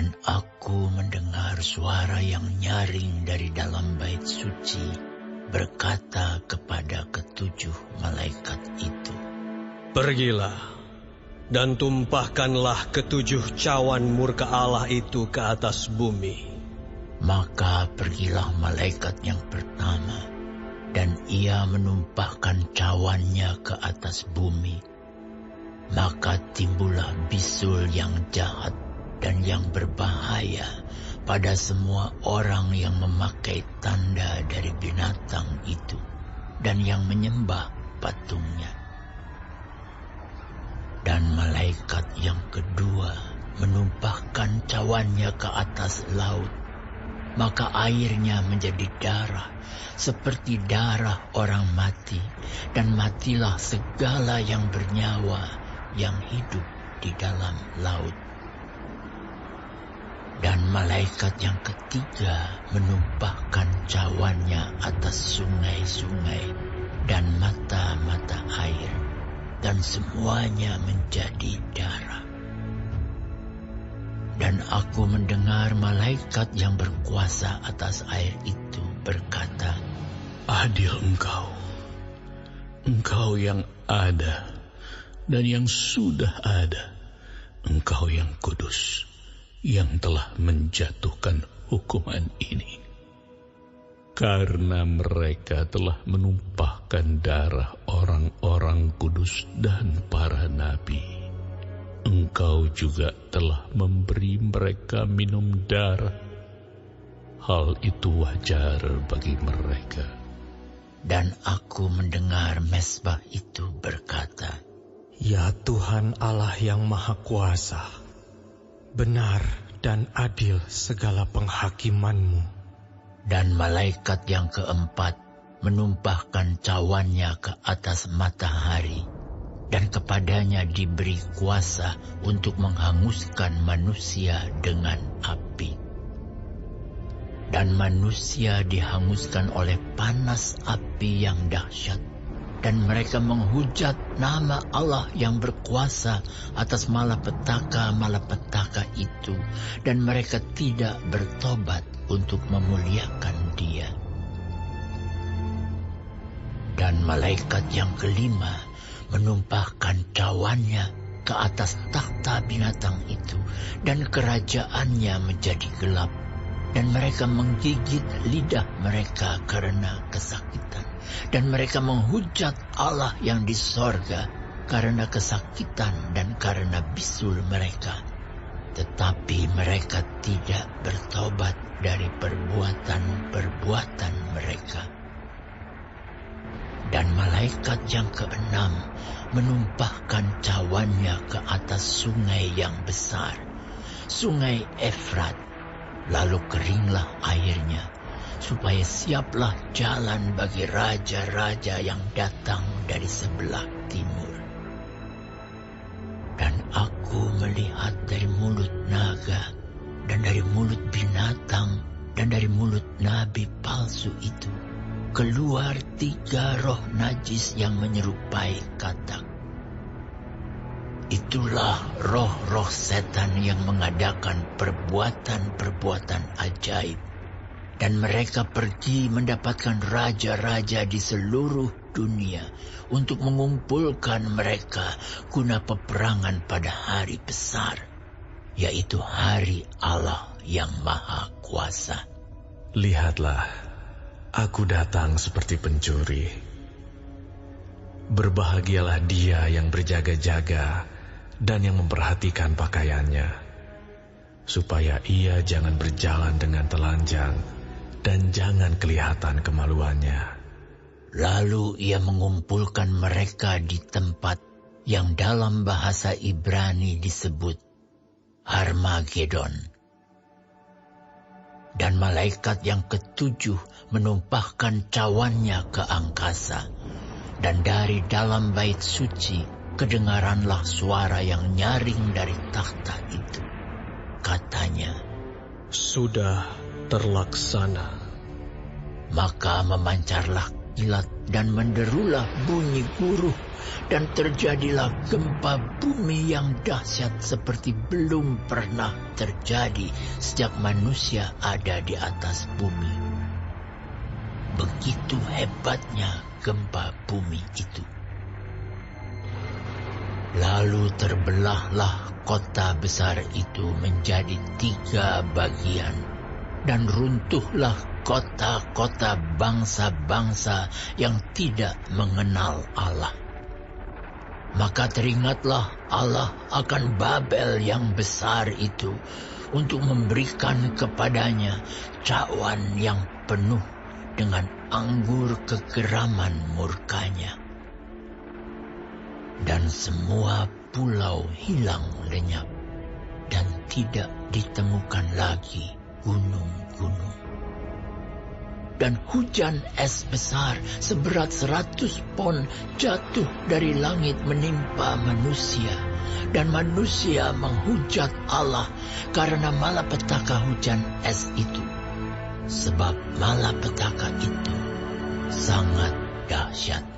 Dan aku mendengar suara yang nyaring dari dalam bait suci berkata kepada ketujuh malaikat itu, "Pergilah dan tumpahkanlah ketujuh cawan murka Allah itu ke atas bumi." Maka pergilah malaikat yang pertama, dan ia menumpahkan cawannya ke atas bumi. Maka timbullah bisul yang jahat dan yang berbahaya pada semua orang yang memakai tanda dari binatang itu dan yang menyembah patungnya. Dan malaikat yang kedua menumpahkan cawannya ke atas laut. Maka airnya menjadi darah, seperti darah orang mati, dan matilah segala yang bernyawa yang hidup di dalam laut. Dan malaikat yang ketiga menumpahkan cawannya atas sungai-sungai dan mata-mata air, dan semuanya menjadi darah. Dan aku mendengar malaikat yang berkuasa atas air itu berkata, "Adil Engkau yang ada dan yang sudah ada, Engkau yang kudus, yang telah menjatuhkan hukuman ini. Karena mereka telah menumpahkan darah orang-orang kudus dan para nabi, Engkau juga telah memberi mereka minum darah. Hal itu wajar bagi mereka." Dan aku mendengar mezbah itu berkata, "Ya Tuhan Allah yang Maha Kuasa, benar dan adil segala penghakiman-Mu." Dan malaikat yang keempat menumpahkan cawannya ke atas matahari, dan kepadanya diberi kuasa untuk menghanguskan manusia dengan api. Dan manusia dihanguskan oleh panas api yang dahsyat, dan mereka menghujat nama Allah yang berkuasa atas malapetaka-malapetaka itu, dan mereka tidak bertobat untuk memuliakan Dia. Dan malaikat yang kelima menumpahkan cawannya ke atas takhta binatang itu, dan kerajaannya menjadi gelap, dan mereka menggigit lidah mereka karena kesakitan, dan mereka menghujat Allah yang di sorga karena kesakitan dan karena bisul mereka. Tetapi mereka tidak bertobat dari perbuatan-perbuatan mereka. Dan malaikat yang keenam menumpahkan cawannya ke atas sungai yang besar, sungai Efrat. Lalu keringlah airnya, supaya siaplah jalan bagi raja-raja yang datang dari sebelah timur. Dan aku melihat dari mulut naga, dan dari mulut binatang, dan dari mulut nabi palsu itu, keluar 3 roh najis yang menyerupai katak. Itulah roh-roh setan yang mengadakan perbuatan-perbuatan ajaib. Dan mereka pergi mendapatkan raja-raja di seluruh dunia untuk mengumpulkan mereka guna peperangan pada hari besar, yaitu hari Allah yang Maha Kuasa. Lihatlah, aku datang seperti pencuri. Berbahagialah dia yang berjaga-jaga dan yang memperhatikan pakaiannya, supaya ia jangan berjalan dengan telanjang dan jangan kelihatan kemaluannya. Lalu ia mengumpulkan mereka di tempat yang dalam bahasa Ibrani disebut Harmagedon. Dan malaikat yang ketujuh menumpahkan cawannya ke angkasa, dan dari dalam bait suci kedengaranlah suara yang nyaring dari takhta itu. Katanya, "Sudah terlaksana." Maka memancarlah kilat dan menderulah bunyi guruh, dan terjadilah gempa bumi yang dahsyat seperti belum pernah terjadi sejak manusia ada di atas bumi. Begitu hebatnya gempa bumi itu. Lalu terbelahlah kota besar itu menjadi 3 bagian, dan runtuhlah kota-kota bangsa-bangsa yang tidak mengenal Allah. Maka teringatlah Allah akan Babel yang besar itu untuk memberikan kepadanya cawan yang penuh dengan anggur kegeraman murkanya. Dan semua pulau hilang lenyap, dan tidak ditemukan lagi gunung-gunung. Dan hujan es besar seberat 100 pon jatuh dari langit menimpa manusia, dan manusia menghujat Allah karena malapetaka hujan es itu, sebab malapetaka itu sangat dahsyat.